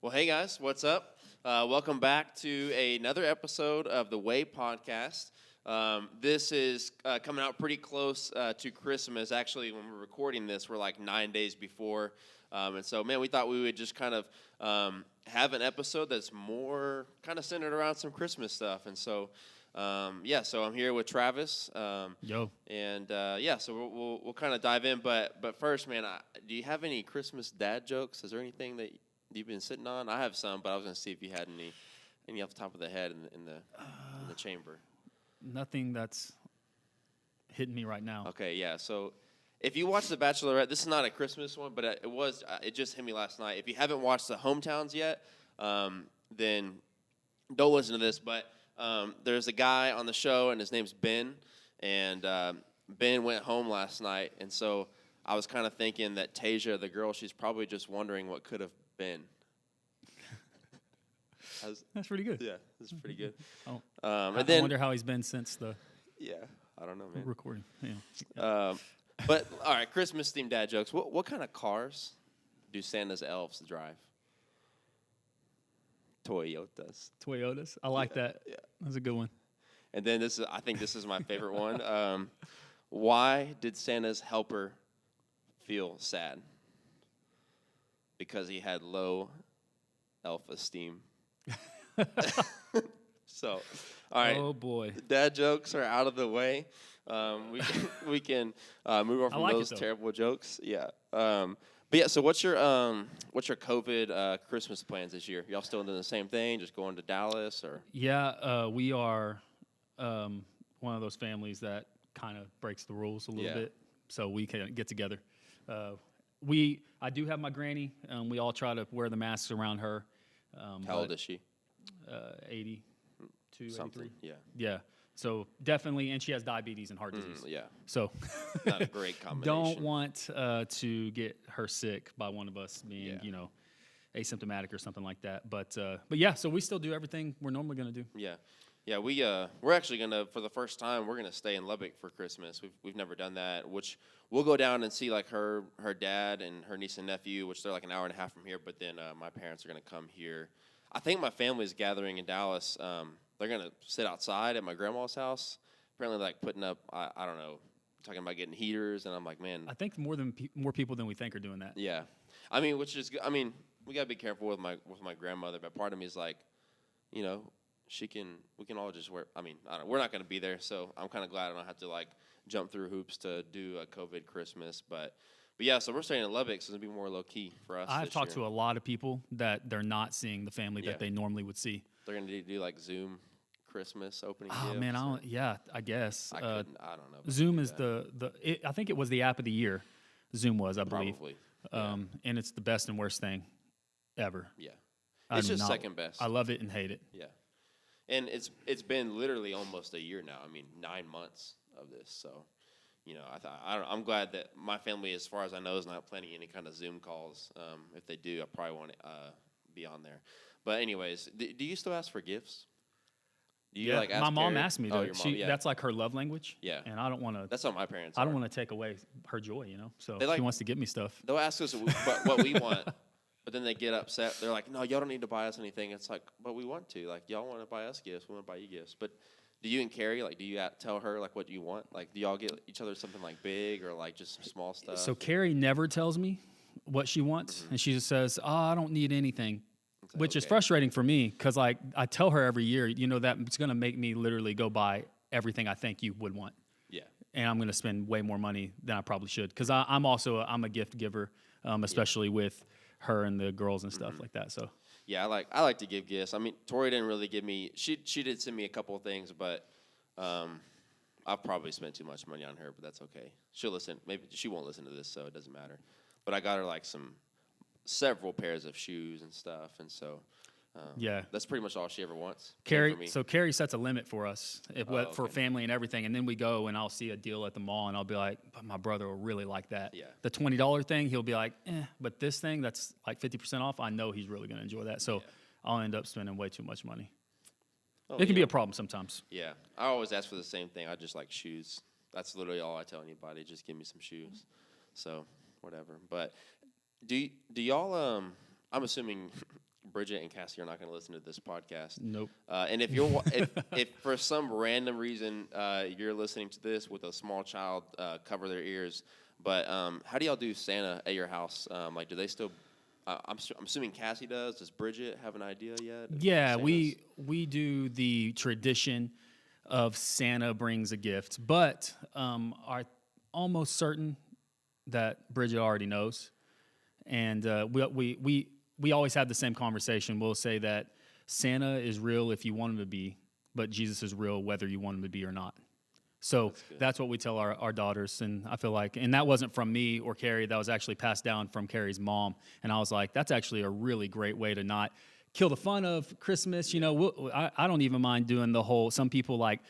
Well, hey guys, what's up? Welcome back to another episode of the Way Podcast. This is coming out pretty close to Christmas. Actually, when we're recording this, we're like 9 days before. And so, man, we thought we would just kind of have an episode that's more kind of centered around some Christmas stuff. And so, so I'm here with Travis. Yo. And so we'll kind of dive in. But first, man, do you have any Christmas dad jokes? Is there anything that you've been sitting on? I have some, but I was going to see if you had any off the top of the head in the chamber. Nothing that's hitting me right now. Okay, yeah. So if you watch The Bachelorette, this is not a Christmas one, but it just hit me last night. If you haven't watched the Hometowns yet, then don't listen to this. But there's a guy on the show, and his name's Ben, and Ben went home last night, and so I was kind of thinking that Tasia, the girl, she's probably just wondering what could have been. That's pretty good. Yeah, that's pretty good. Oh, I wonder how he's been since the I don't know, man. recording. Yeah. But all right, Christmas themed dad jokes. What kind of cars do Santa's elves drive? Toyotas. Toyotas. I like that. Yeah. That's a good one. And then I think this is my favorite one. Why did Santa's helper feel sad? Because he had low elf esteem. So, all right. Oh boy. Dad jokes are out of the way. We can move on from those terrible jokes. Yeah. But yeah. So what's your COVID Christmas plans this year? Y'all still doing the same thing? Just going to Dallas or? Yeah. We are one of those families that kind of breaks the rules a little bit, so we can get together. I do have my granny. We all try to wear the masks around her. How old is she? 82, Something. 83. Yeah. Yeah. So definitely, and she has diabetes and heart disease. Yeah. So Not a great combination. don't want to get her sick by one of us being, asymptomatic or something like that. But yeah, so we still do everything we're normally going to do. Yeah. Yeah, we're actually gonna, for the first time, we're gonna stay in Lubbock for Christmas. We've never done that. Which we'll go down and see like her dad and her niece and nephew, which they're like an hour and a half from here. But then my parents are gonna come here. I think my family's gathering in Dallas. They're gonna sit outside at my grandma's house. Apparently, like putting up, I don't know, talking about getting heaters, and I'm like, man. I think more people than we think are doing that. Yeah, I mean, we gotta be careful with my grandmother. But part of me is like, we can all just wear. I mean, I don't know, we're not going to be there, so I'm kind of glad I don't have to like jump through hoops to do a COVID Christmas. But yeah, so we're staying in Lubbock, so it's gonna be more low key for us. I've talked to a lot of people that they're not seeing the family that they normally would see. They're gonna do like Zoom Christmas opening. Oh gifts, man, I guess. I don't know. Zoom is I think it was the app of the year. Zoom was, I believe. Probably. And it's the best and worst thing ever. Yeah, it's just second best. I love it and hate it. Yeah. And it's been literally almost a year now. I mean, 9 months of this. So, I'm glad that my family, as far as I know, is not planning any kind of Zoom calls. If they do, I probably won't be on there. But anyways, do you still ask for gifts? Do you ask my mom Carrie? asked me to. That's like her love language. Yeah. And I don't want to. That's what my parents. I don't want to take away her joy. So she wants to give me stuff. They'll ask us what we want. But then they get upset. They're like, no, y'all don't need to buy us anything. It's like, but we want to. Like, y'all want to buy us gifts. We want to buy you gifts. But do you and Carrie, like, do you tell her, like, what you want? Like, do y'all get each other something, like, big or, like, just some small stuff? So Carrie never tells me what she wants. And she just says, I don't need anything, which is frustrating for me because, like, I tell her every year, that it's going to make me literally go buy everything I think you would want. Yeah. And I'm going to spend way more money than I probably should because I'm a gift giver, especially with her and the girls and stuff like that. So yeah, I like to give gifts. I mean, Tori didn't really give me. She did send me a couple of things, but I've probably spent too much money on her. But that's okay. She'll listen. Maybe she won't listen to this, so it doesn't matter. But I got her like several pairs of shoes and stuff, and so that's pretty much all she ever wants. So Carrie sets a limit for us for family and everything, and then we go and I'll see a deal at the mall and I'll be like, but my brother will really like that. Yeah. The $20 thing, he'll be like, but this thing that's like 50% off, I know he's really going to enjoy that. So I'll end up spending way too much money. It can be a problem sometimes. Yeah, I always ask for the same thing. I just like shoes. That's literally all I tell anybody. Just give me some shoes. So whatever. But do y'all? I'm assuming Bridget and Cassie are not going to listen to this podcast. Nope. And if if for some random reason you're listening to this with a small child, cover their ears. But how do y'all do Santa at your house? Like, do they still? I'm assuming Cassie does. Does Bridget have an idea yet? Yeah, Santa's? we do the tradition of Santa brings a gift, but are almost certain that Bridget already knows, and we always have the same conversation. We'll say that Santa is real if you want him to be, but Jesus is real whether you want him to be or not. So that's what we tell our daughters, and I feel like, and that wasn't from me or Carrie, that was actually passed down from Carrie's mom, and I was like, that's actually a really great way to not kill the fun of Christmas. You know, I don't even mind doing the whole, some people like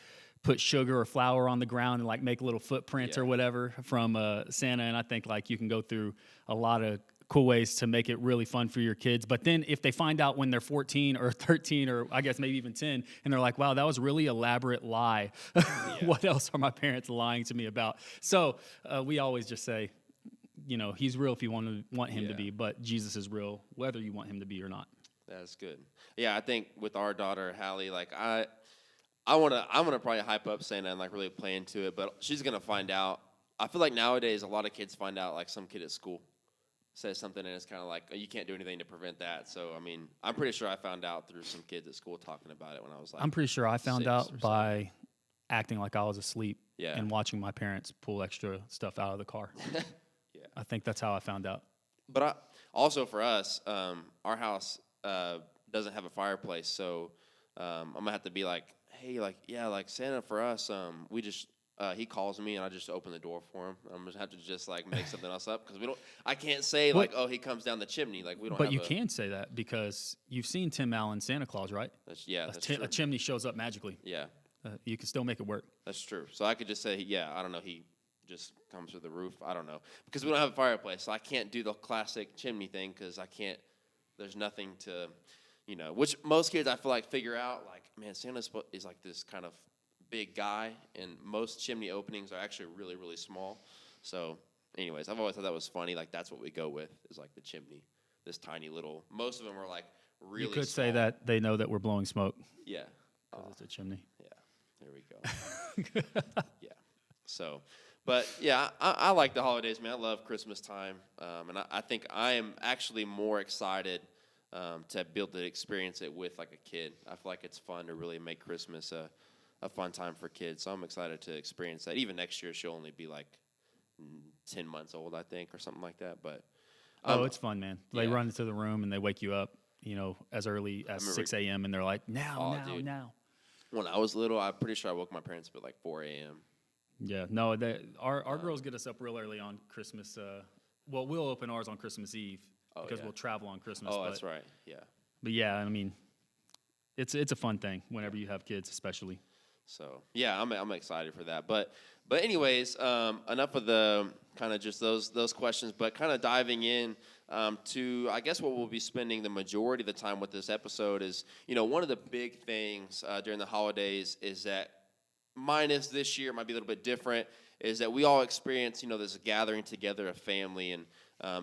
put sugar or flour on the ground and like make little footprints or whatever from Santa, and I think like you can go through a lot of cool ways to make it really fun for your kids. But then if they find out when they're 14 or 13 or I guess maybe even 10, and they're like, wow, that was a really elaborate lie. What else are my parents lying to me about? So we always just say, you know, he's real if you want him to be, but Jesus is real whether you want him to be or not. That's good. Yeah, I think with our daughter Hallie, like I'm gonna probably hype up Santa and like really play into it, but she's gonna find out. I feel like nowadays a lot of kids find out, like some kid at school says something and it's kind of like, oh, you can't do anything to prevent that. So I mean, I'm pretty sure I found out through some kids at school talking about it when I was like, I'm pretty sure I found 6 out or by acting like I was asleep Yeah. and watching my parents pull extra stuff out of the car. Yeah. I think that's how I found out. But also for us, our house doesn't have a fireplace, so I'm gonna have to be like, hey, like, yeah, like Santa for us, we just he calls me and I just open the door for him. I'm gonna have to just like make something else up because I can't say like, oh, he comes down the chimney, like we don't. But you can say that because you've seen Tim Allen's Santa Claus, right? That's true. A chimney shows up magically. Yeah, You can still make it work. that's true. So I could just say, yeah, I don't know, he just comes through the roof. I don't know because we don't have a fireplace, so I can't do the classic chimney thing because I can't. There's nothing to, you know, which most kids I feel like figure out. Like, man, Santa is like this kind of big guy, and most chimney openings are actually really, really small. So, anyways, I've always thought that was funny. Like, that's what we go with is like the chimney, this tiny little. Most of them are like really. You could small. say that they know that we're blowing smoke Yeah. because it's a chimney. Yeah. There we go. Yeah. So, but yeah, I like the holidays, man. I love Christmas time, and I think I am actually more excited to be able to experience it with like a kid. I feel like it's fun to really make Christmas a fun time for kids. So I'm excited to experience that. Even next year, she'll only be like 10 months old, I think, or something like that. But it's fun, man. They run into the room and they wake you up, you know, as early as 6 a.m. and they're like, now. When I was little, I'm pretty sure I woke my parents up at like 4 a.m. Yeah, no, our girls get us up real early on Christmas. Well, we'll open ours on Christmas Eve because we'll travel on Christmas. Oh, that's right. Yeah. But yeah, I mean, it's a fun thing whenever you have kids, especially. So yeah, I'm excited for that. But anyways, enough of the kind of just those questions. But kind of diving in to I guess what we'll be spending the majority of the time with this episode is, you know, one of the big things during the holidays is that minus this year might be a little bit different is that we all experience, you know, this gathering together of family. And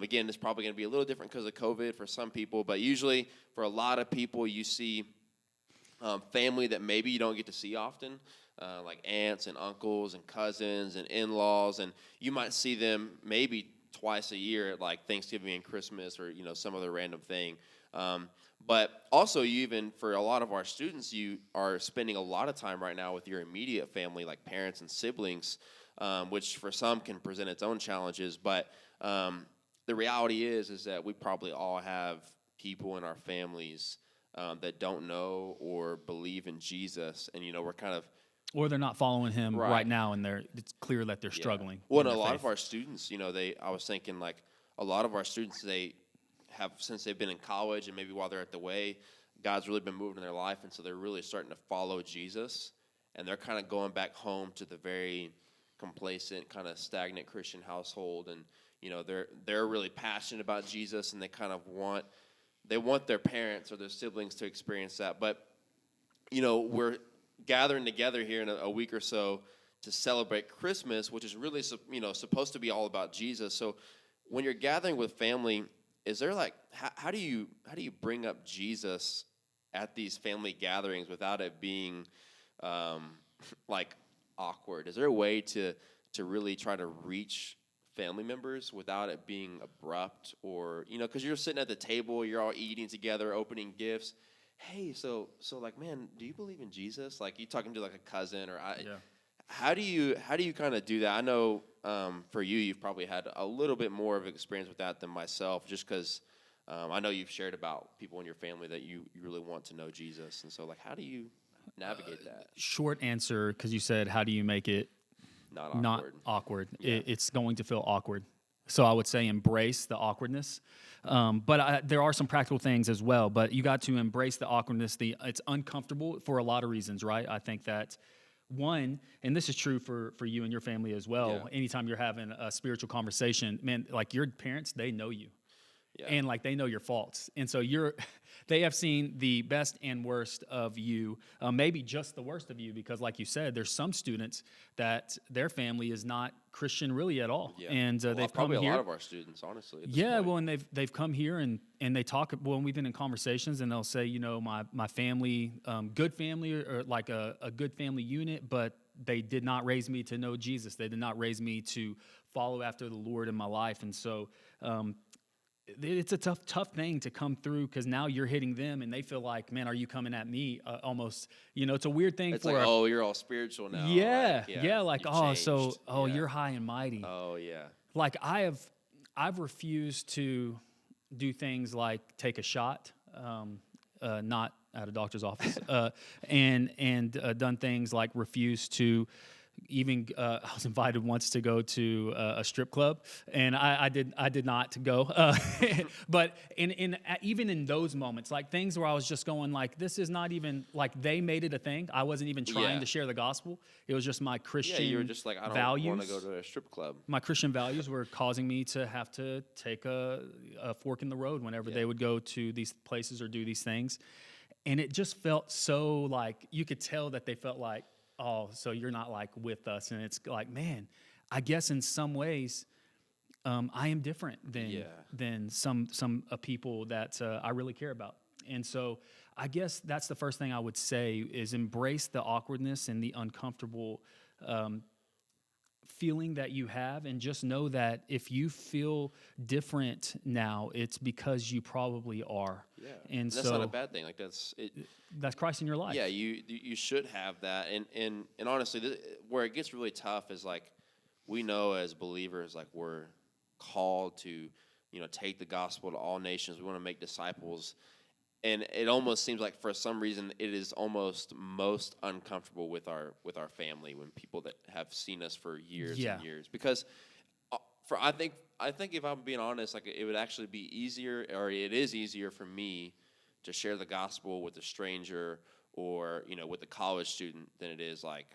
again, it's probably going to be a little different because of COVID for some people, but usually for a lot of people, you see family that maybe you don't get to see often, like aunts and uncles and cousins and in-laws, and you might see them maybe twice a year at like Thanksgiving and Christmas or, you know, some other random thing. But also, you even, for a lot of our students, you are spending a lot of time right now with your immediate family, like parents and siblings, which for some can present its own challenges. But the reality is that we probably all have people in our families that don't know or believe in Jesus, and, you know, we're kind of, or they're not following him right now, and it's clear that they're struggling. Well, and a lot of our students, you know, I was thinking like a lot of our students, they have, since they've been in college and maybe while they're at the Way, God's really been moving in their life, and so they're really starting to follow Jesus, and they're kind of going back home to the very complacent, kind of stagnant Christian household, and, you know, they're really passionate about Jesus, and they kind of want their parents or their siblings to experience that. But, you know, we're gathering together here in a week or so to celebrate Christmas, which is really, you know, supposed to be all about Jesus. So when you're gathering with family, is there like how do you bring up Jesus at these family gatherings without it being like awkward? Is there a way to really try to reach family members without it being abrupt, or because you're sitting at the table, you're all eating together, opening gifts. Hey, so like, man, do you believe in Jesus? Like, you talking to like a cousin or I. Yeah. How do you kind of do that? I know for you, you've probably had a little bit more of experience with that than myself, just because I know you've shared about people in your family that you really want to know Jesus, and so like, how do you navigate that? Short answer, because you said, how do you make it not awkward? Yeah. It's going to feel awkward. So I would say embrace the awkwardness. But there are some practical things as well. But you got to embrace the awkwardness. It's uncomfortable for a lot of reasons, right? I think that one, and this is true for you and your family as well. Yeah. Anytime you're having a spiritual conversation, man, like your parents, they know you. Yeah. And like they know your faults, and so they have seen the best and worst of you, maybe just the worst of you, because like you said, there's some students that their family is not Christian really at all, Yeah. and they've come probably here. a lot of our students, honestly. At this Yeah, point. well, and they've come here and they talk. Well, we've been in conversations, and they'll say, my family, good family, or like a good family unit, but they did not raise me to know Jesus. They did not raise me to follow after the Lord in my life, and so. It's a tough thing to come through, because now you're hitting them and they feel like, man, are you coming at me? Almost, it's a weird thing. It's like, oh, you're all spiritual now. Yeah, like, you've oh, so, changed. oh, Yeah. you're high and mighty. Oh, yeah. Like I've refused to do things like take a shot, not at a doctor's office, and done things like refuse to. Even I was invited once to go to a strip club, and I did not go. But even in those moments, like things where I was just going like, this is not even like they made it a thing. I wasn't even trying to share the gospel. It was just my Christian Yeah, you were just like, I don't want to go to a strip club. My Christian values were causing me to have to take a fork in the road whenever they would go to these places or do these things. And it just felt so like, you could tell that they felt like, oh, so you're not like with us. And it's like, man, I guess in some ways, I am different than some people that I really care about. And so I guess that's the first thing I would say is embrace the awkwardness and the uncomfortable feeling that you have, and just know that if you feel different now, it's because you probably are. Yeah, and that's so not a bad thing. Like that's Christ in your life. Yeah, you should have that. And honestly, where it gets really tough is like, we know as believers, like, we're called to take the gospel to all nations. We want to make disciples. And it almost seems like for some reason it is almost most uncomfortable with our family, when people that have seen us for years and years. Because I think if I'm being honest, like, it would actually be easier, or it is easier for me to share the gospel with a stranger or with a college student than it is, like,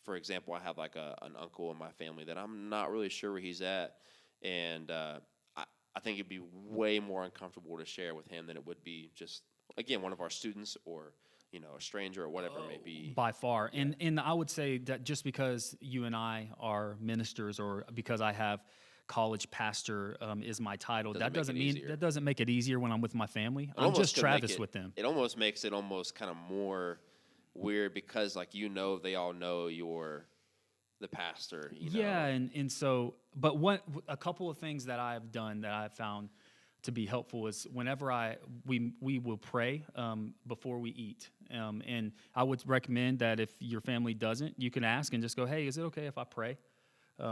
for example, I have like an uncle in my family that I'm not really sure where he's at, and I think it'd be way more uncomfortable to share with him than it would be just, again, one of our students or a stranger or whatever it may be. By far. Yeah. And I would say that just because you and I are ministers, or because I have college pastor is my title, that doesn't make it easier when I'm with my family. I'm just Travis with them. It almost makes it kind of more weird, because like, they all know you're the pastor. Yeah, and so, but a couple of things that I've done that I've found to be helpful is whenever we will pray before we eat, and I would recommend that if your family doesn't, you can ask and just go, hey, is it okay if I pray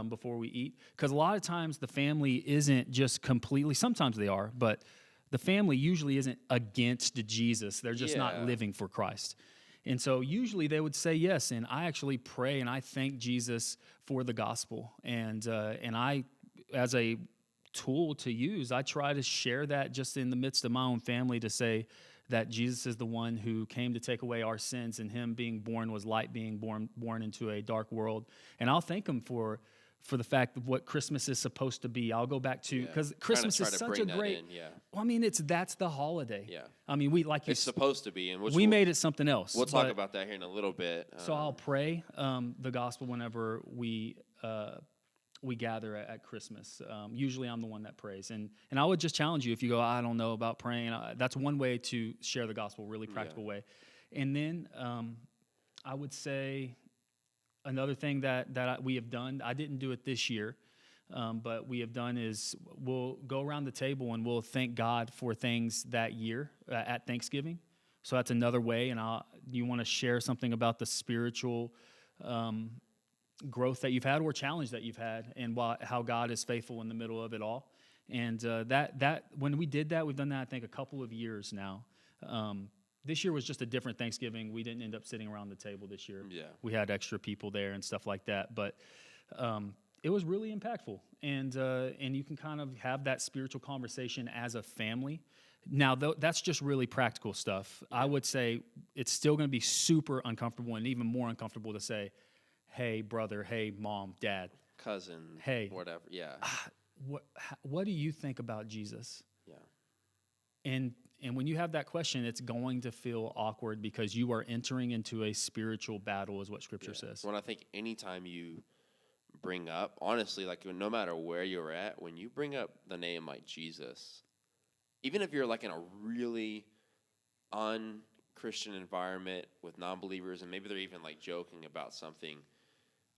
before we eat? Because a lot of times the family isn't just completely, sometimes they are, but the family usually isn't against Jesus. They're just not living for Christ. And so usually they would say yes, and I actually pray and I thank Jesus for the gospel. And I, as a tool to use, I try to share that just in the midst of my own family, to say that Jesus is the one who came to take away our sins, and him being born was light being born into a dark world. And I'll thank him for the fact of what Christmas is supposed to be. I'll go back to, because Christmas is such a great, well, I mean, that's the holiday. Yeah. I mean, it's supposed to be, and we made it something else. We'll talk about that here in a little bit. So I'll pray the gospel whenever we we gather at Christmas. Usually I'm the one that prays. And I would just challenge you, if you go, I don't know about praying, that's one way to share the gospel, really practical way. And then I would say another thing that we have done, I didn't do it this year, but we have done is we'll go around the table and we'll thank God for things that year at Thanksgiving. So that's another way. And you want to share something about the spiritual growth that you've had or challenge that you've had, and how God is faithful in the middle of it all. And that when we did that, we've done that I think a couple of years now. This year was just a different Thanksgiving. We didn't end up sitting around the table this year. Yeah, we had extra people there and stuff like that. But it was really impactful, and you can kind of have that spiritual conversation as a family. Now, that's just really practical stuff. I would say it's still going to be super uncomfortable, and even more uncomfortable to say, hey, brother, hey, mom, dad. Cousin, hey, whatever, yeah. What do you think about Jesus? Yeah. And when you have that question, it's going to feel awkward because you are entering into a spiritual battle, is what Scripture says. When I think anytime you bring up, honestly, like no matter where you're at, when you bring up the name like Jesus, even if you're like in a really un-Christian environment with non-believers, and maybe they're even like joking about something,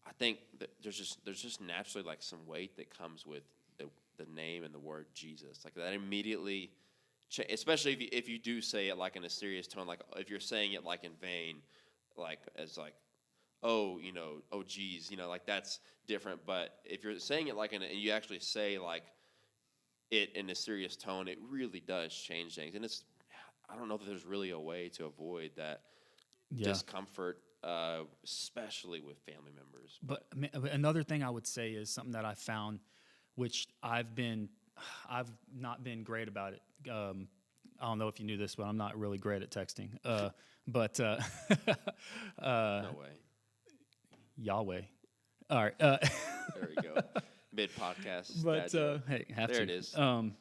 I think that there's just naturally like some weight that comes with the name and the word Jesus. Like that immediately, especially if you do say it like in a serious tone, like if you're saying it like in vain, like as like, oh, oh geez, like that's different. But if you're saying it like and you actually say like it in a serious tone, it really does change things. And I don't know that there's really a way to avoid that discomfort, especially with family members. But another thing I would say is something that I found, which I've not been great about it. I don't know if you knew this, but I'm not really great at texting. But no way. Yahweh. All right. There we go. Mid-podcast. But hey, have there to. It is. One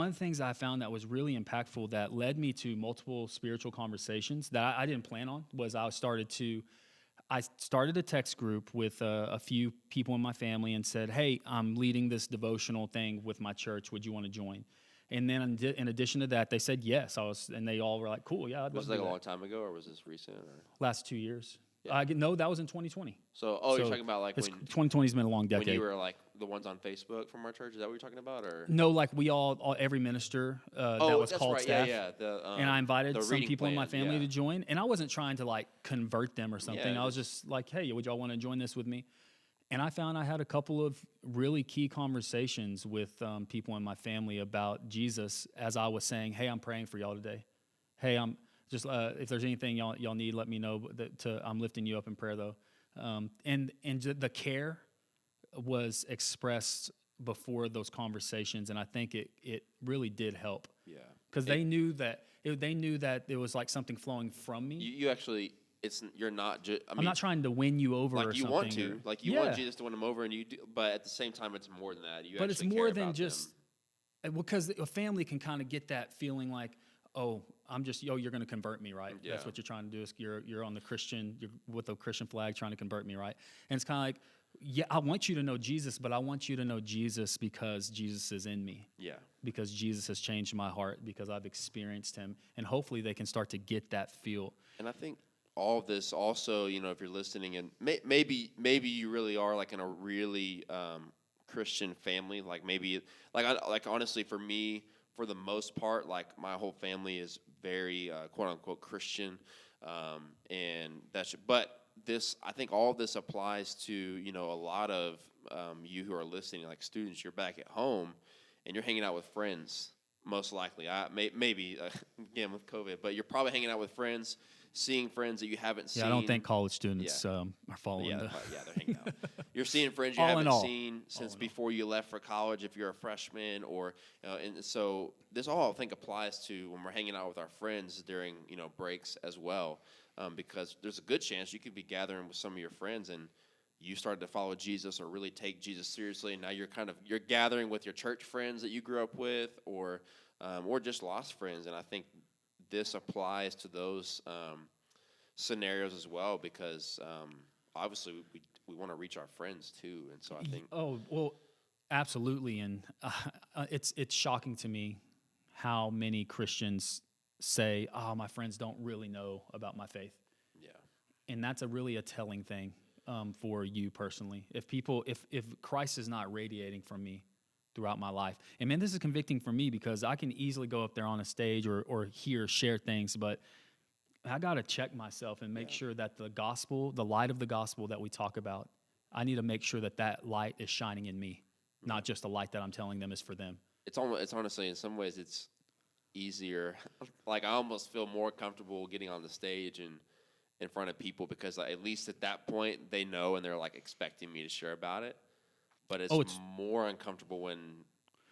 of the things I found that was really impactful that led me to multiple spiritual conversations that I didn't plan on was I started a text group with a few people in my family and said, hey, I'm leading this devotional thing with my church. Would you want to join? And then in addition to that, they said yes. And they all were like, cool, yeah, I'd love to do that. Was it like a long time ago, or was this recent? Or? Last 2 years. Yeah. No, that was in 2020. So, you're talking about like when 2020's been a long decade. When you were like the ones on Facebook from our church, is that what you're talking about, or no? Like we every minister that was called right. staff. Yeah. And I invited some people in my family to join, and I wasn't trying to like convert them or something. I was just like, hey, would y'all want to join this with me? And I found I had a couple of really key conversations with people in my family about Jesus as I was saying, hey, I'm praying for y'all today. Hey, I'm just if there's anything y'all need, let me know. I'm lifting you up in prayer, though. And the care was expressed before those conversations, and I think it really did help. Yeah, because they knew that it was like something flowing from me. You actually. You're not just. I'm not trying to win you over, like or you something. Want to, like you want Jesus to win them over, and you do. But at the same time, it's more than that. But it's more than just because a family can kind of get that feeling like, oh, you're going to convert me, right? Yeah. That's what you're trying to do. Is you're on the Christian, you're with the Christian flag, trying to convert me, right? And it's kind of like, yeah, I want you to know Jesus, but I want you to know Jesus because Jesus is in me. Yeah. Because Jesus has changed my heart because I've experienced Him, and hopefully they can start to get that feel. And I think. All of this also, if you're listening, and maybe you really are like in a really Christian family, like maybe like honestly for me, for the most part, like my whole family is very quote unquote Christian, and but this I think all of this applies to a lot of you who are listening, like students. You're back at home, and you're hanging out with friends. Most likely, maybe again with COVID, but you're probably hanging out with friends. Seeing friends that you haven't seen. Yeah, I don't think college students are following. They're hanging out. You're seeing friends you haven't seen since before you left for college if you're a freshman, or and so this all I think applies to when we're hanging out with our friends during breaks as well, because there's a good chance you could be gathering with some of your friends and you started to follow Jesus or really take Jesus seriously, and now you're gathering with your church friends that you grew up with, or just lost friends, and I think. This applies to those scenarios as well because obviously we want to reach our friends too. And so I think, Oh, well, absolutely. And it's shocking to me how many Christians say, "Oh, my friends don't really know about my faith," yeah, and that's a telling thing for you personally. If Christ is not radiating from me throughout my life, and man, this is convicting for me because I can easily go up there on a stage or share things, but I got to check myself and make sure that the gospel, the light of the gospel that we talk about, I need to make sure that that light is shining in me, not just the light that I'm telling them is for them. it's honestly, in some ways, it's easier. Like, I almost feel more comfortable getting on the stage and in front of people because, like, at least at that point they know and they're like expecting me to share about it. But it's more uncomfortable when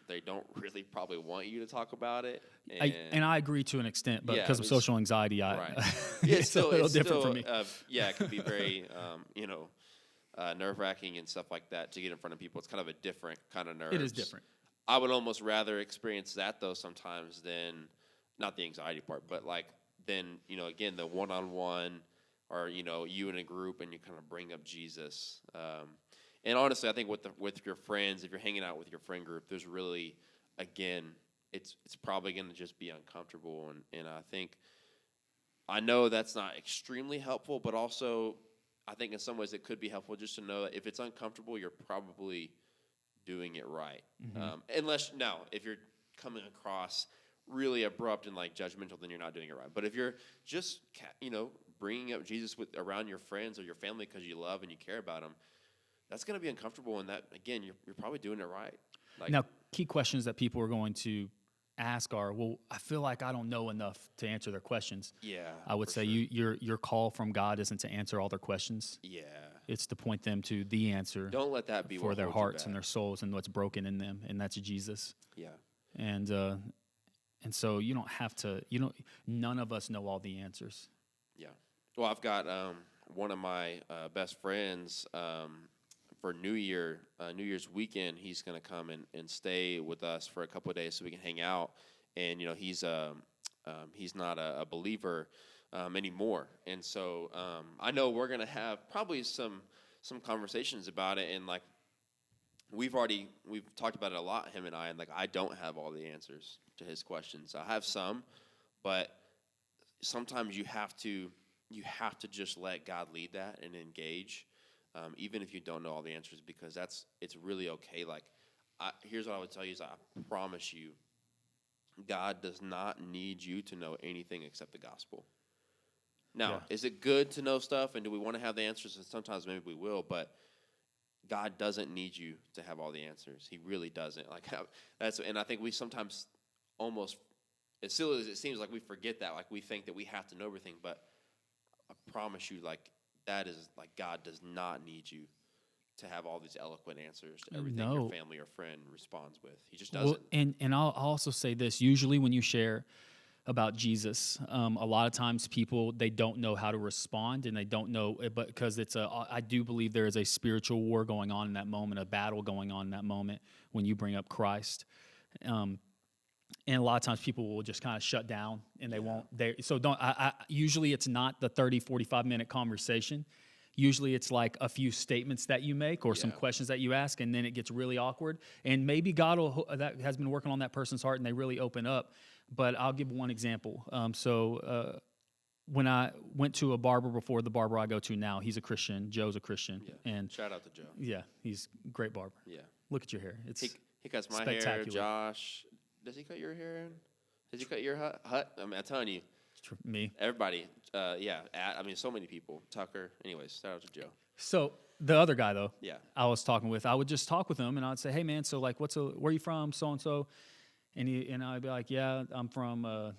they don't really probably want you to talk about it. And I agree to an extent, but Yeah, because of social anxiety, right. it's a little different for me. Yeah, it can be very, nerve-wracking and stuff like that to get in front of people. It's kind of a different kind of nerves. It is different. I would almost rather experience that, though, sometimes than, not the anxiety part, but, like, then, again, the one-on-one or, you in a group and you kind of bring up Jesus. And honestly, I think with your friends, if you're hanging out with your friend group, there's really, again, it's probably going to just be uncomfortable. And I know that's not extremely helpful, but also I think in some ways it could be helpful just to know that if it's uncomfortable, you're probably doing it right. If you're coming across really abrupt and like judgmental, then you're not doing it right. But if you're just, bringing up Jesus around your friends or your family because you love and you care about them, that's going to be uncomfortable, and that, again, you're probably doing it right. Like, now, key questions that people are going to ask are, well, I feel like I don't know enough to answer their questions. yeah, I would say sure. your call from God isn't to answer all their questions. Yeah. It's to point them to the answer Don't let that be for what their holds you hearts and back. their souls and what's broken in them, and that's Jesus. Yeah. And so you don't have to. None of us know all the answers. Yeah. Well, I've got one of my best friends for New Year's weekend. He's going to come and stay with us for a couple of days so we can hang out. And he's not a believer anymore, and so I know we're going to have probably some conversations about it. And like we've talked about it a lot, him and I. And like I don't have all the answers to his questions. I have some, but sometimes you have to just let God lead that and engage, even if you don't know all the answers, because it's really okay. Like, here's what I would tell you is I promise you, God does not need you to know anything except the gospel. Now, is it good to know stuff, and do we want to have the answers? And sometimes maybe we will, but God doesn't need you to have all the answers. He really doesn't. Like and I think we sometimes almost, as silly as it seems, like we forget that. Like we think that we have to know everything, but I promise you, like that is like God does not need you to have all these eloquent answers to everything your family or friend responds with. He just doesn't. Well, and I'll also say this: usually, when you share about Jesus, a lot of times people they don't know how to respond, and they don't know, but because I do believe there is a spiritual war going on in that moment, a battle going on in that moment when you bring up Christ. And a lot of times people will just kind of shut down and they won't. Usually it's not the 30, 45-minute conversation. Usually it's like a few statements that you make or some questions that you ask, and then it gets really awkward. And maybe God that has been working on that person's heart and they really open up. But I'll give one example. When I went to a barber before, the barber I go to now, he's a Christian. Joe's a Christian. Yeah. And shout out to Joe. Yeah, he's a great barber. Yeah. Look at your hair. He cuts my hair. Josh, does he cut your hair, Aaron? Does he cut your hut? I mean, I'm telling you. Me. Everybody. So many people. Tucker. Anyways, shout out to Joe. So the other guy, though, I was talking with, I would just talk with him, and I'd say, hey, man, so, like, where are you from, so-and-so? And I'd be like, yeah, I'm from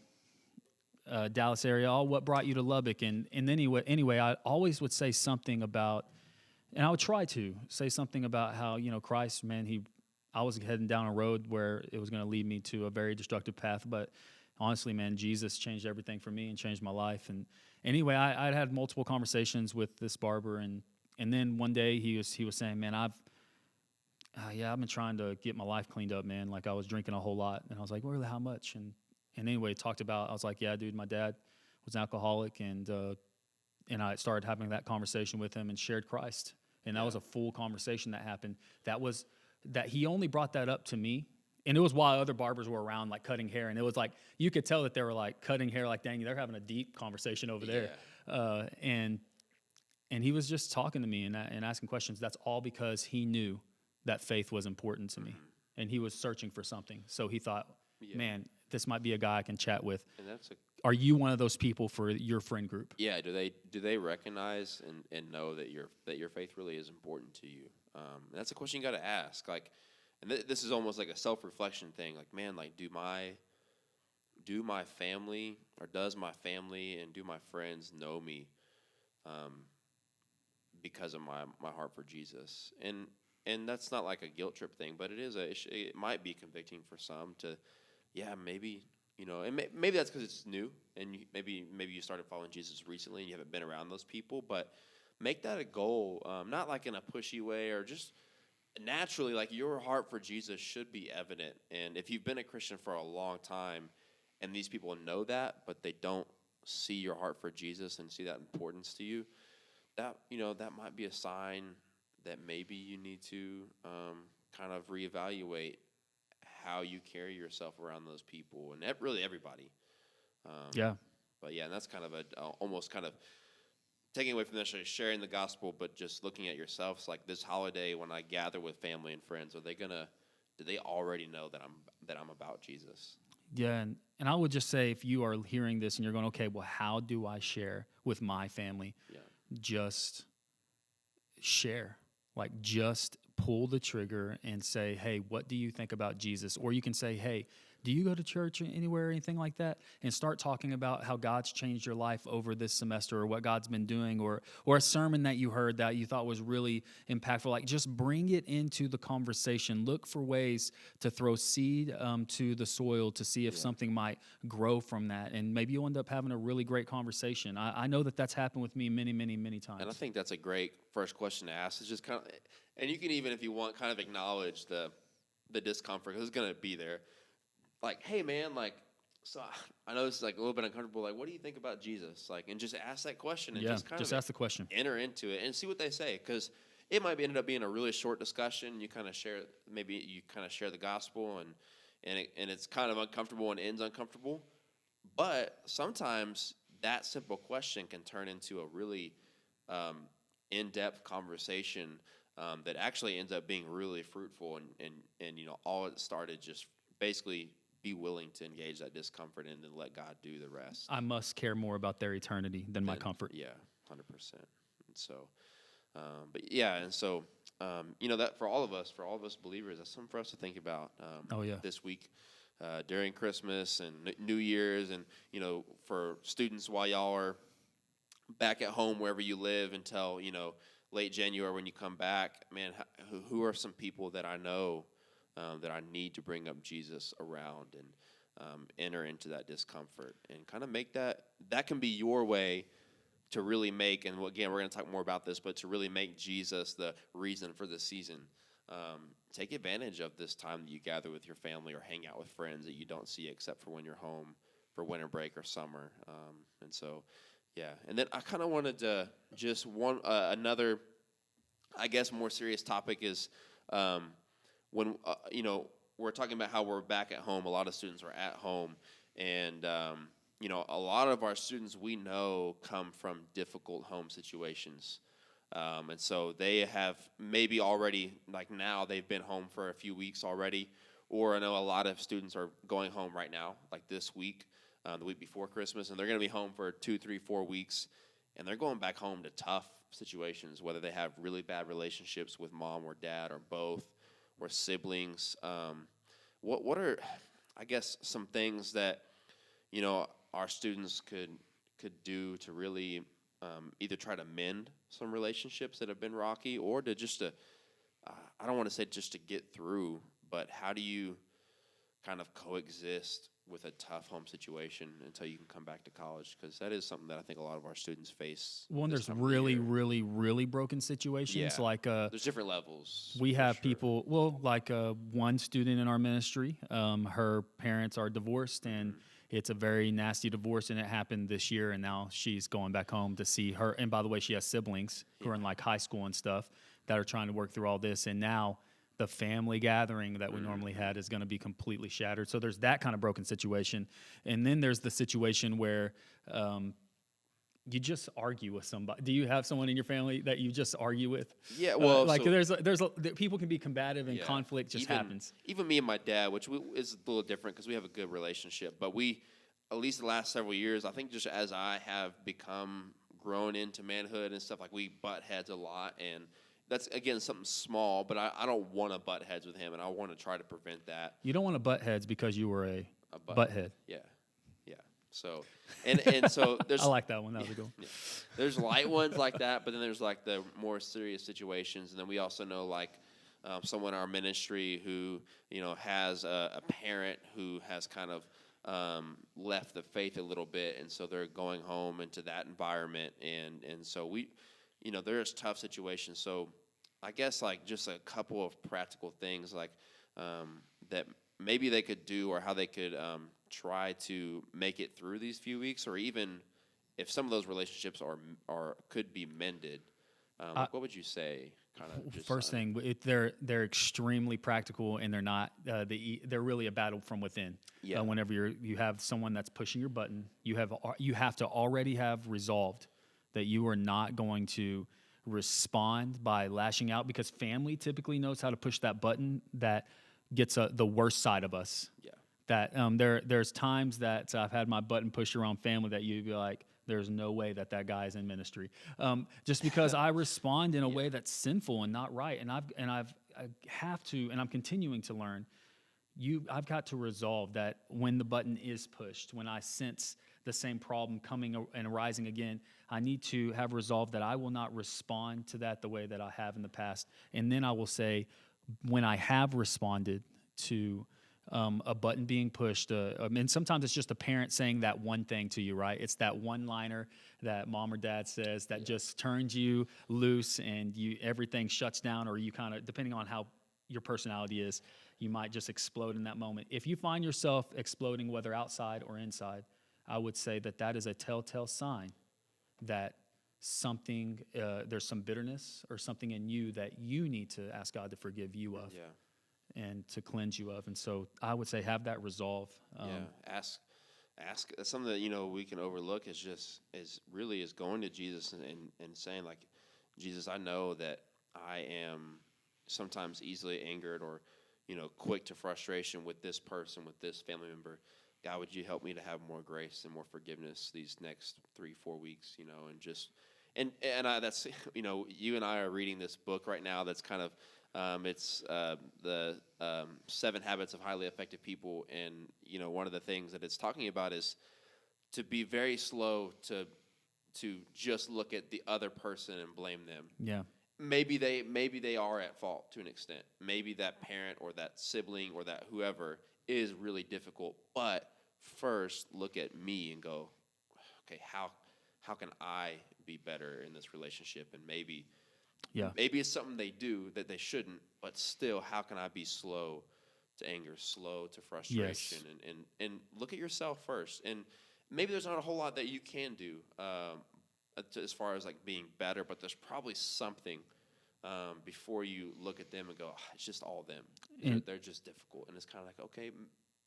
Dallas area. Oh, what brought you to Lubbock? And anyway, I always would say something about, and I would try to say something about how, Christ, man, I was heading down a road where it was going to lead me to a very destructive path. But honestly, man, Jesus changed everything for me and changed my life. And anyway, I'd had multiple conversations with this barber. And then one day he was saying, man, I've been trying to get my life cleaned up, man. Like I was drinking a whole lot. And I was like, well, how much? And anyway, I was like, yeah, dude, my dad was an alcoholic. And I started having that conversation with him and shared Christ. And that was a full conversation that happened. That he only brought that up to me. And it was while other barbers were around, like cutting hair. And it was like, you could tell that they were like cutting hair, like, dang, they're having a deep conversation over there. And he was just talking to me and asking questions. That's all because he knew that faith was important to me. And he was searching for something. So he thought, man, this might be a guy I can chat with. And are you one of those people for your friend group? Yeah. Do they recognize and know that your faith really is important to you? And that's a question you got to ask. Like, and this is almost like a self-reflection thing. Like, man, like, do my family, or does my family and do my friends know me because of my heart for Jesus? And that's not like a guilt trip thing, but it might be convicting for some to, maybe, and maybe that's because it's new, and maybe you started following Jesus recently and you haven't been around those people, but make that a goal, not like in a pushy way, or just naturally, like, your heart for Jesus should be evident. And if you've been a Christian for a long time and these people know that, but they don't see your heart for Jesus and see that importance to you, that might be a sign that maybe you need to kind of reevaluate how you carry yourself around those people, and really everybody. But and that's kind of almost kind of taking away from necessarily sharing the gospel, but just looking at yourself. It's like, this holiday, when I gather with family and friends, do they already know that I'm about Jesus? Yeah, and I would just say, if you are hearing this and you're going, okay, well, how do I share with my family? Just share. Like, just pull the trigger and say, hey, what do you think about Jesus? Or you can say, hey, do you go to church anywhere or anything like that? And start talking about how God's changed your life over this semester, or what God's been doing, or a sermon that you heard that you thought was really impactful. Like, just bring it into the conversation. Look for ways to throw seed to the soil to see if something might grow from that. And maybe you'll end up having a really great conversation. I know that that's happened with me many, many, many times. And I think that's a great first question to ask. It's just kind of, and you can even, if you want, kind of acknowledge the discomfort, because it's going to be there. Like, hey, man, like, so I know this is like a little bit uncomfortable. Like, what do you think about Jesus? Like, and just ask that question, and just ask the question. Enter into it and see what they say, because it might end up being a really short discussion. You kind of share the gospel, and it's kind of uncomfortable and ends uncomfortable. But sometimes that simple question can turn into a really in-depth conversation that actually ends up being really fruitful, and all it started just basically be willing to engage that discomfort and then let God do the rest. I must care more about their eternity than my comfort. Yeah, 100%. And so, that for all of us believers, that's something for us to think about. This week, during Christmas and New Year's, and for students, while y'all are back at home wherever you live until late January when you come back, man, who are some people that I know that I need to bring up Jesus around, and enter into that discomfort, and kind of make that can be your way to really make, and again, we're going to talk more about this, but to really make Jesus the reason for the season. Take advantage of this time that you gather with your family or hang out with friends that you don't see except for when you're home for winter break or summer. And then I kind of wanted to just another, I guess, more serious topic is when we're talking about how we're back at home. A lot of students are at home, and a lot of our students we know come from difficult home situations, and so they have maybe already, like, now they've been home for a few weeks already, or I know a lot of students are going home right now, like this week, the week before Christmas, and they're going to be home for 2, 3, 4 weeks, and they're going back home to tough situations, whether they have really bad relationships with mom or dad or both, or siblings. What are, I guess, some things that our students could do to really either try to mend some relationships that have been rocky, or to I don't want to say just to get through, but how do you kind of coexist with a tough home situation until you can come back to college? Because that is something that I think a lot of our students face. Well, there's really, really, really broken situations. Like there's different levels. We have people. Well, like one student in our ministry, her parents are divorced, and it's a very nasty divorce, and it happened this year. And now she's going back home to see her. And by the way, she has siblings who are in like high school and stuff. that are trying to work through all this. And now the family gathering that we normally had is going to be completely shattered. So there's that kind of broken situation. And then there's the situation where you just argue with somebody. Do you have someone in your family that you just argue with? Yeah, well, like so- people can be combative and Yeah. conflict just happens. Even me and my dad, which is a little different because we have a good relationship, but we, at least the last several years, I think just as I have grown into manhood and stuff, like we butt heads a lot, and that's again something small, but I don't want to butt heads with him, and I want to try to prevent that. You don't want to butt heads because you were a butthead. Yeah, yeah. So and so there's I like that one. That was a good one. yeah. There's light ones like that, but then there's like the more serious situations, and then we also know like someone in our ministry who has a parent who has kind of left the faith a little bit, and so they're going home into that environment, and so there's tough situations. So I guess like just a couple of practical things like that maybe they could do, or how they could try to make it through these few weeks, or even if some of those relationships could be mended. What would you say? Kind of first thing, they're extremely practical, and they're not they're really a battle from within. Yeah. Whenever you have someone that's pushing your button, you have to already have resolved that you are not going to respond by lashing out, because family typically knows how to push that button that gets the worst side of us. Yeah. That there's times that I've had my button pushed around family that you'd be like, there's no way that guy is in ministry, just because I respond in a way that's sinful and not right, and I have to, and I'm continuing to learn. I've got to resolve that when the button is pushed, when I sense the same problem coming and arising again, I need to have resolved that I will not respond to that the way that I have in the past, and then I will say, when I have responded to a button being pushed, and sometimes it's just a parent saying that one thing to you, right? It's that one-liner that mom or dad says that just turns you loose, and everything shuts down, or you kind of, depending on how your personality is, you might just explode in that moment. If you find yourself exploding, whether outside or inside, I would say that is a telltale sign that there's some bitterness or something in you that you need to ask God to forgive you of. Yeah. And to cleanse you of. And so I would say have that resolve. Ask. Something that we can overlook is going to Jesus and saying, like, Jesus, I know that I am sometimes easily angered or quick to frustration with this person, with this family member. God, would you help me to have more grace and more forgiveness these next 3-4 weeks? That's you and I are reading this book right now. That's kind of it's the 7 Habits of Highly Effective People, and one of the things that it's talking about is to be very slow to just look at the other person and blame them. Yeah. Maybe they are at fault to an extent. Maybe that parent or that sibling or that whoever is really difficult. But first, look at me and go, okay, how can I be better in this relationship? And maybe it's something they do that they shouldn't, but still, how can I be slow to anger, slow to frustration, and look at yourself first. And maybe there's not a whole lot that you can do as far as like being better, but there's probably something before you look at them and go, it's just all them. They're just difficult. And it's kind of like, okay,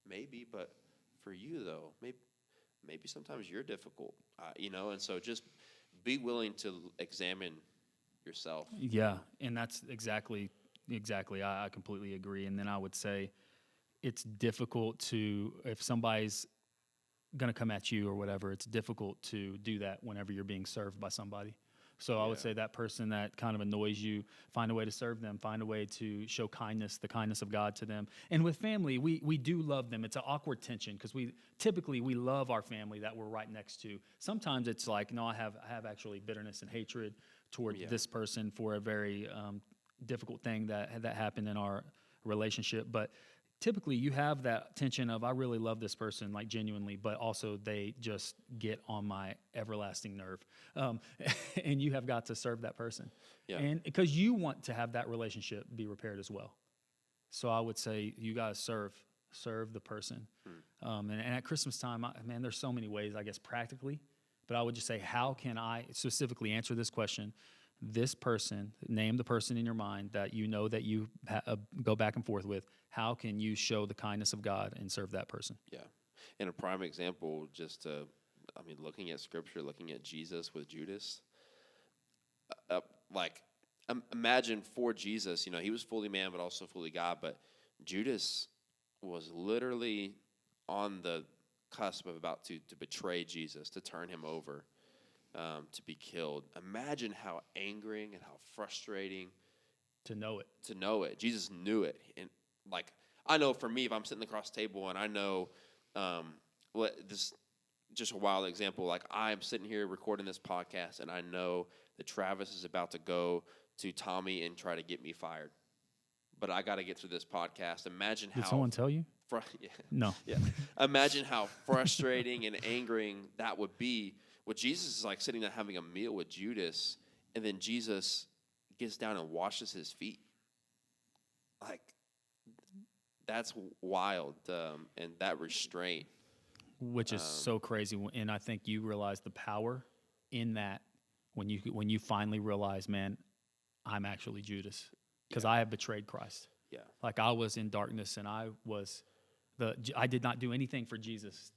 maybe, but for you though, maybe sometimes you're difficult, and so just be willing to examine yourself. Yeah, and that's exactly. I completely agree. And then I would say it's difficult if somebody's going to come at you or whatever, it's difficult to do that whenever you're being served by somebody. So I would say that person that kind of annoys you, find a way to serve them, find a way to show kindness, the kindness of God to them. And with family, we do love them. It's an awkward tension because we love our family that we're right next to. Sometimes it's like, no, I have actually bitterness and hatred toward this person for a very difficult thing that happened in our relationship. But typically you have that tension of, I really love this person, like genuinely, but also they just get on my everlasting nerve. And you have got to serve that person. Yeah. And because you want to have that relationship be repaired as well. So I would say you got to serve the person. And at Christmas time, there's so many ways, I guess, practically, but I would just say, how can I specifically answer this question? this person, name the person in your mind that you know that you go back and forth with. How can you show the kindness of God and serve that person? Yeah. And a prime example, looking at Scripture, looking at Jesus with Judas, imagine for Jesus, he was fully man but also fully God, but Judas was literally on the cusp of about to betray Jesus, to turn him over, to be killed. Imagine how angering and how frustrating to know it. Jesus knew it. And I know for me, if I'm sitting across the table and I know this just a wild example, I'm sitting here recording this podcast and I know that Travis is about to go to Tommy and try to get me fired. But I got to get through this podcast. Imagine how... Did someone tell you? Yeah. No. Yeah. Imagine how frustrating and angering that would be. Well, Jesus is sitting there having a meal with Judas, and then Jesus gets down and washes his feet. That's wild, and that restraint. Which is so crazy, and I think you realize the power in that when you finally realize, man, I'm actually Judas because I have betrayed Christ. Yeah, I was in darkness, and I did not do anything for Jesus.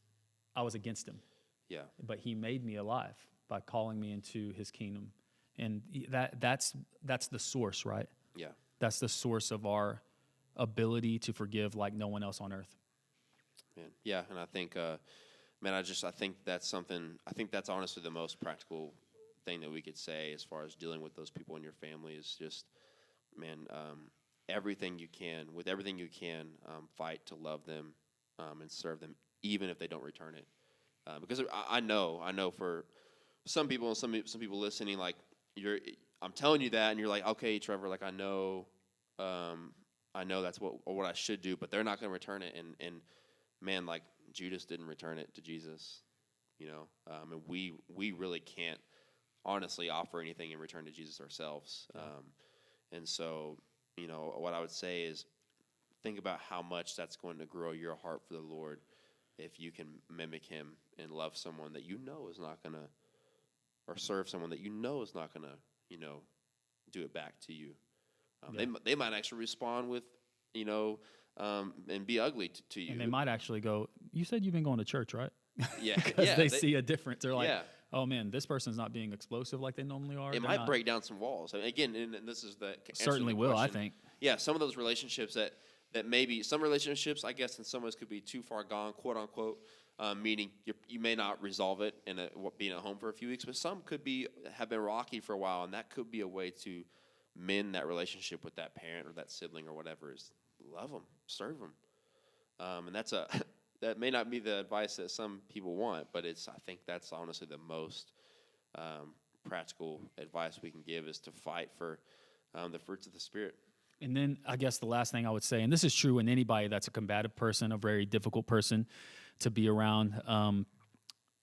I was against him. Yeah, but he made me alive by calling me into his kingdom, and that's the source, right? Yeah, that's the source of our ability to forgive like no one else on earth. Man, yeah, and I think, I think that's something. I think that's honestly the most practical thing that we could say as far as dealing with those people in your family is just, everything you can, fight to love them and serve them, even if they don't return it. Because I know for some people and some people listening, I'm telling you that, and you're like, okay, Trevor, I know that's what I should do, but they're not going to return it, and man, Judas didn't return it to Jesus, and we really can't honestly offer anything in return to Jesus ourselves, and so what I would say is think about how much that's going to grow your heart for the Lord if you can mimic him and love someone that is not going to, or serve someone that is not going to, do it back to you. They might actually respond with, and be ugly to you. And they might actually go, you said you've been going to church, right? Yeah. Because they see a difference. They're like, yeah. Oh, man, this person's not being explosive like they normally are. It might break down some walls. Again, and this is the... Certainly will, I think. Yeah, some of those relationships that maybe... Some relationships, I guess, in some ways could be too far gone, quote unquote, meaning you may not resolve it in being at home for a few weeks, but some have been rocky for a while, and that could be a way to mend that relationship with that parent or that sibling or whatever, is love them, serve them. And that's that may not be the advice that some people want, but I think that's honestly the most practical advice we can give, is to fight for the fruits of the Spirit. And then I guess the last thing I would say, and this is true in anybody that's a combative person, a very difficult person to be around.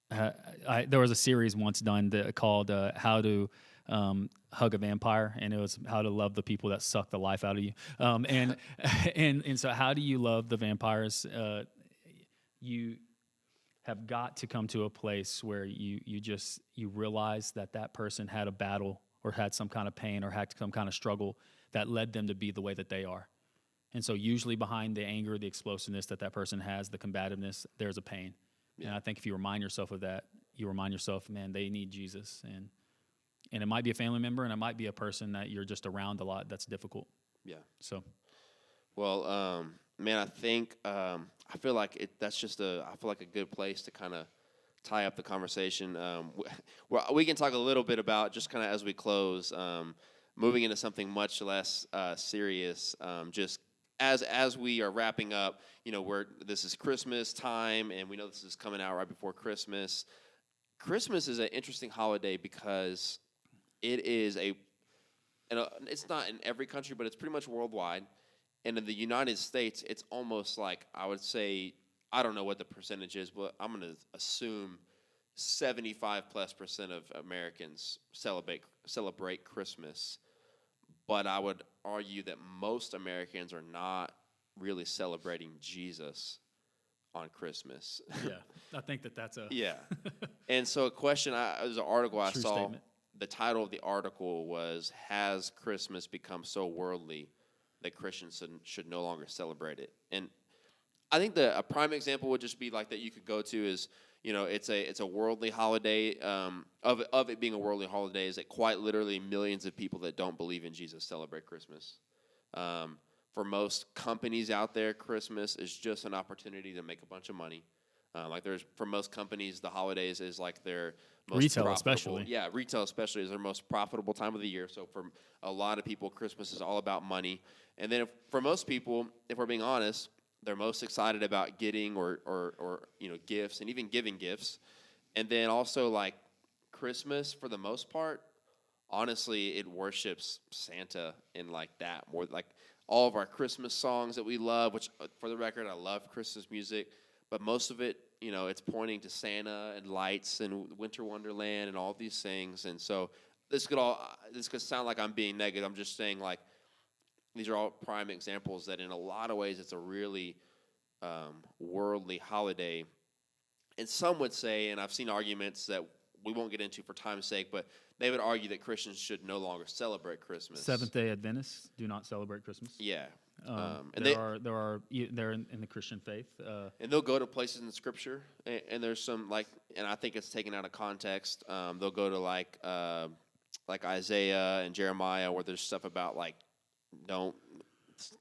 There was a series once done called How to Hug a Vampire, and it was how to love the people that suck the life out of you. And so how do you love the vampires? You have got to come to a place where you realize that person had a battle or had some kind of pain or had some kind of struggle that led them to be the way that they are. And so usually behind the anger, the explosiveness that person has, the combativeness, there's a pain. Yeah. And I think if you remind yourself of that, you remind yourself, man, they need Jesus. And it might be a family member, and it might be a person that you're just around a lot that's difficult. Yeah. So. Well, man, I think I feel like I feel like a good place to kind of tie up the conversation. We can talk a little bit about, just kind of as we close, moving into something much less serious. Just as we are wrapping up, this is Christmas time, and we know this is coming out right before Christmas. Christmas is an interesting holiday because it is it's not in every country, but it's pretty much worldwide. And in the United States, it's almost like, I would say, I don't know what the percentage is, but I'm going to assume 75+% of Americans celebrate Christmas. But I would argue that most Americans are not really celebrating Jesus on Christmas. Yeah, I think that's a... Yeah. And so a question, there's an article I True saw. statement. the title of the article was, "Has Christmas become so worldly that Christians should no longer celebrate it?" And I think a prime example would just be like that you could go to is, it's a worldly holiday. Of it being a worldly holiday is that quite literally millions of people that don't believe in Jesus celebrate Christmas. For most companies out there, Christmas is just an opportunity to make a bunch of money. For most companies, the holidays is like their most Retail profitable. especially. Yeah, retail especially is their most profitable time of the year. So for a lot of people, Christmas is all about money. And then for most people, if we're being honest, they're most excited about getting or gifts and even giving gifts. And then also like Christmas, for the most part, honestly, it worships Santa and like that more. Like all of our Christmas songs that we love, which for the record, I love Christmas music, but most of it, it's pointing to Santa and lights and Winter Wonderland and all these things. And so this could sound like I'm being negative. I'm just saying like these are all prime examples that in a lot of ways it's a really worldly holiday. And some would say, and I've seen arguments that we won't get into for time's sake, but they would argue that Christians should no longer celebrate Christmas. Seventh-day Adventists do not celebrate Christmas. Yeah. And they're in the Christian faith. And they'll go to places in Scripture, and there's some and I think it's taken out of context. They'll go to like Isaiah and Jeremiah, where there's stuff about like don't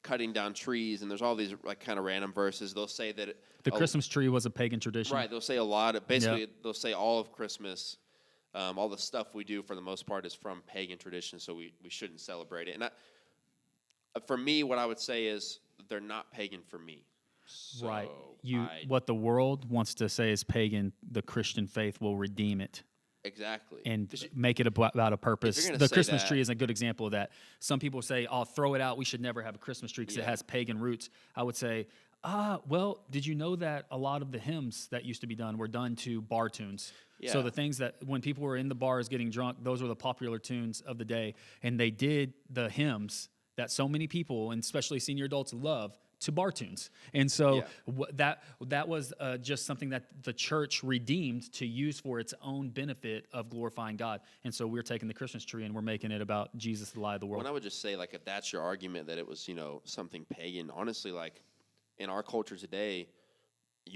cutting down trees, and there's all these like kind of random verses. They'll say that the Christmas tree was a pagan tradition. Right. They'll say a lot of they'll say all of Christmas. All the stuff we do for the most part is from pagan tradition, so we shouldn't celebrate it. And for me, what I would say is they're not pagan for me. So right. What the world wants to say is pagan, the Christian faith will redeem it. Exactly. And make it about a purpose. The Christmas tree is a good example of that. Some people say, "Oh, throw it out. We should never have a Christmas tree because it has pagan roots." I would say, well, did you know that a lot of the hymns that used to be done were done to bar tunes? Yeah. So the things that when people were in the bars getting drunk, those were the popular tunes of the day. And they did the hymns that so many people, and especially senior adults, love to bar tunes. And so that was just something that the church redeemed to use for its own benefit of glorifying God. And so we're taking the Christmas tree and we're making it about Jesus, the light of the world. Well, I would just say, like, if that's your argument that it was, something pagan, honestly, like, in our culture today, if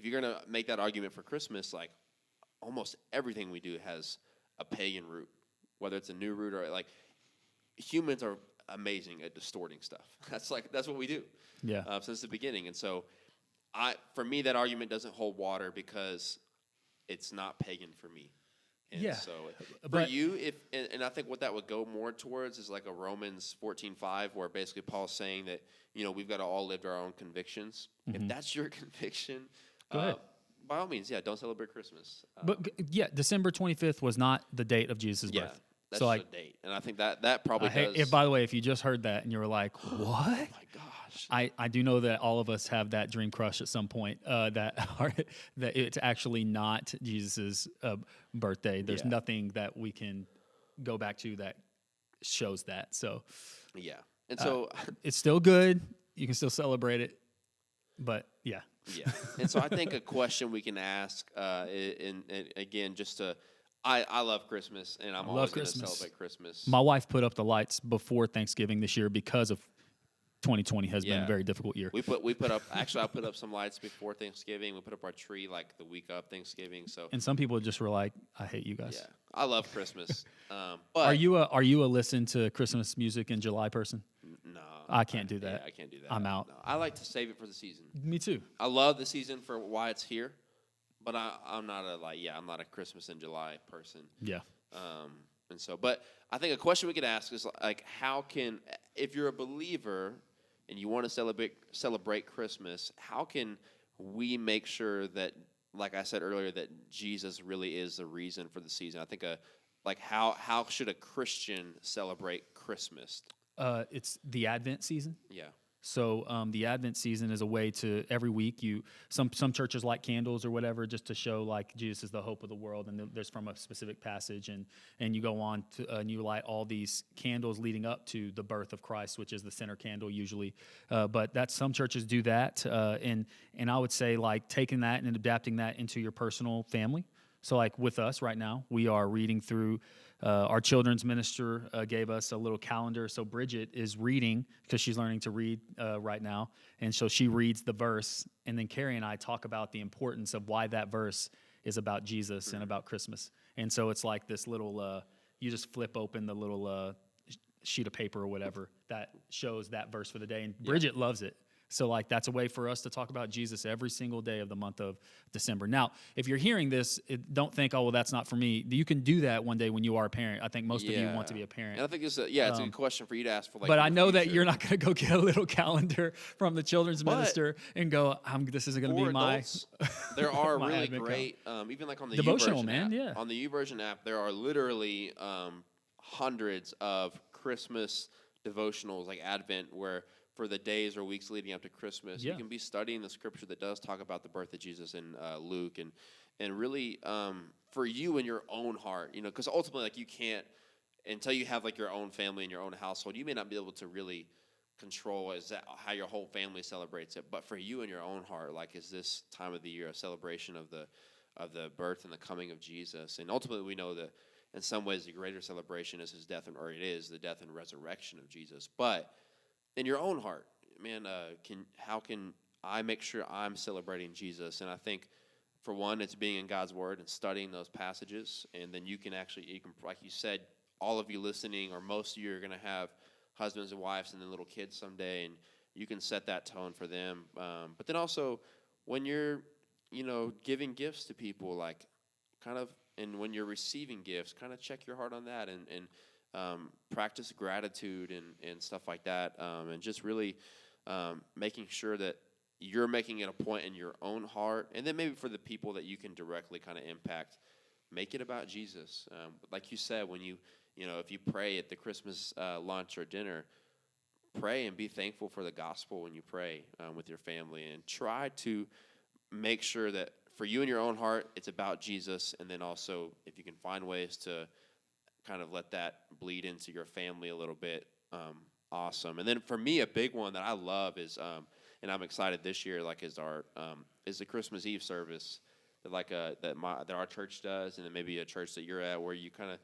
you're going to make that argument for Christmas, like, almost everything we do has a pagan root, whether it's a new root or, like, humans are amazing at distorting stuff. That's what we do. Yeah. Since the beginning. And so for me, that argument doesn't hold water because it's not pagan for me. And so for you, and I think what that would go more towards is like a Romans 14:5, where basically Paul's saying that, we've got to all live to our own convictions. Mm-hmm. If that's your conviction, go ahead. By all means, don't celebrate Christmas. December 25th was not the date of Jesus' birth. That's a date. And I think that probably does. By the way, if you just heard that and you were like, what? Oh, my gosh. I do know that all of us have that dream crush at some point, that it's actually not Jesus' birthday. There's nothing that we can go back to that shows that. So, yeah. And so it's still good. You can still celebrate it. But, yeah. Yeah. And so I think a question we can ask, and again, just to – I love Christmas, and I'm always going to celebrate Christmas. My wife put up the lights before Thanksgiving this year because of 2020 has been a very difficult year. We put up actually I put up some lights before Thanksgiving. We put up our tree like the week of Thanksgiving. So and some people just were like, "I hate you guys." Yeah, I love Christmas. But are you a listen to Christmas music in July person? No, I can't do that. Yeah, I can't do that. I'm out. No, I like to save it for the season. Me too. I love the season for why it's here. But I'm not a Christmas in July person. Yeah. And so, but I think a question we could ask is like, if you're a believer and you want to celebrate Christmas, how can we make sure that, like I said earlier, that Jesus really is the reason for the season? I think how should a Christian celebrate Christmas? It's the Advent season. Yeah. So the Advent season is a way to every week some churches light candles or whatever just to show like Jesus is the hope of the world, and there's from a specific passage, and you go on to and you light all these candles leading up to the birth of Christ, which is the center candle usually. But some churches do that, and I would say like taking that and adapting that into your personal family. So like with us right now, we are reading through. Our children's minister gave us a little calendar. So Bridget is reading because she's learning to read right now, and so she reads the verse, and then Carrie and I talk about the importance of why that verse is about Jesus and about Christmas. And so it's like this little. You just flip open the little sheet of paper or whatever that shows that verse for the day, and Bridget loves it. So like that's a way for us to talk about Jesus every single day of the month of December. Now, if you're hearing this, don't think, oh, well, that's not for me. You can do that one day when you are a parent. I think most of you want to be a parent. And I think it's a good question for you to ask for. Like, but I know that you're not going to go get a little calendar from the children's minister and go, this isn't going to be adults, there are my really Advent great, even like on the devotional, YouVersion man. app. Yeah. On the YouVersion app, there are literally hundreds of Christmas devotionals, like Advent, where for the days or weeks leading up to Christmas, you can be studying the scripture that does talk about the birth of Jesus in Luke, and really for you in your own heart, because ultimately, like, you can't, until you have like your own family and your own household, you may not be able to really control how your whole family celebrates it. But for you in your own heart, like, is this time of the year a celebration of the birth and the coming of Jesus? And ultimately, we know that in some ways the greater celebration is his death, or it is the death and resurrection of Jesus. But in your own heart, man, how can I make sure I'm celebrating Jesus? And I think, for one, it's being in God's Word and studying those passages, and then you can, like you said, all of you listening, or most of you are going to have husbands and wives and then little kids someday, and you can set that tone for them. But then also, when you're, giving gifts to people, like, and when you're receiving gifts, kind of check your heart on that, and practice gratitude and stuff like that, and just really making sure that you're making it a point in your own heart, and then maybe for the people that you can directly kind of impact, make it about Jesus. Like you said, when if you pray at the Christmas lunch or dinner, pray and be thankful for the gospel when you pray with your family, and try to make sure that for you in your own heart, it's about Jesus, and then also if you can find ways to kind of let that bleed into your family a little bit. Awesome. And then for me, a big one that I love is, and I'm excited this year, like, is the Christmas Eve service that our church does, and then maybe a church that you're at, where you kind of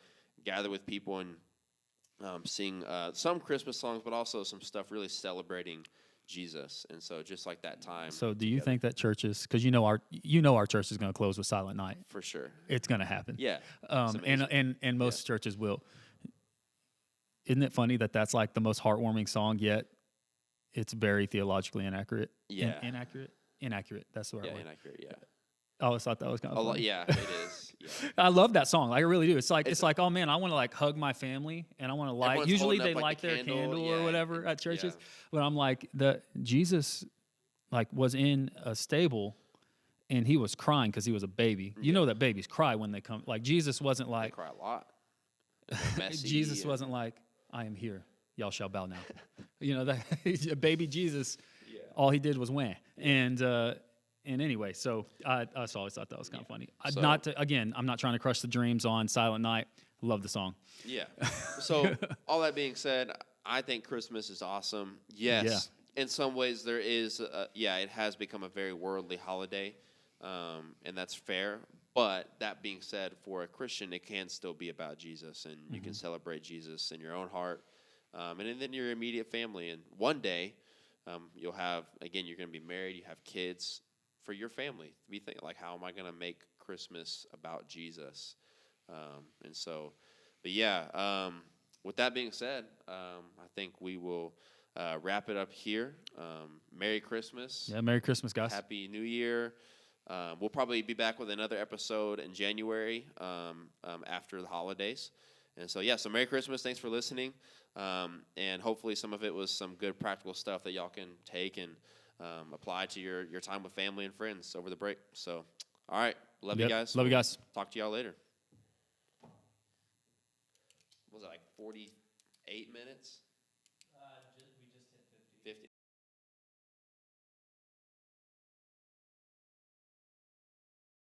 gather with people and sing some Christmas songs, but also some stuff really celebrating Jesus. And so just like that time. So do you think that churches, because our church is going to close with Silent Night? For sure. It's going to happen. Yeah. And most churches will. Isn't it funny that that's like the most heartwarming song, yet it's very theologically inaccurate? Yeah. Inaccurate. That's the right word. Inaccurate, yeah. I always thought that was kind of funny. Yeah, it is. Yeah. I love that song. Like, I really do. It's like, oh man, I want to like hug my family, and I want to light. Everyone's Usually holding they up, light the their candle yeah, or whatever at churches, yeah. but I'm like, Jesus, like, was in a stable, and he was crying because he was a baby. You know that babies cry when they come. Like, Jesus wasn't like, they cry a lot. Messy, Jesus wasn't like, I am here, y'all shall bow now. That baby Jesus, all he did was wham. And anyway, so I always thought that was kind of funny. I'm not trying to crush the dreams on Silent Night. Love the song. Yeah. So all that being said, I think Christmas is awesome. Yes. Yeah. In some ways there is, it has become a very worldly holiday, and that's fair. But that being said, for a Christian, it can still be about Jesus, and you can celebrate Jesus in your own heart, and then your immediate family. And one day, you're going to be married, you have kids. For your family, be thinking, like, how am I going to make Christmas about Jesus? With that being said, I think we will wrap it up here. Merry Christmas. Yeah, Merry Christmas, guys. Happy New Year. We'll probably be back with another episode in January after the holidays. And so Merry Christmas. Thanks for listening. And hopefully some of it was some good practical stuff that y'all can take and apply to your time with family and friends over the break. So, all right. Love you guys. Love you guys. Talk to y'all later. Was it like 48 minutes?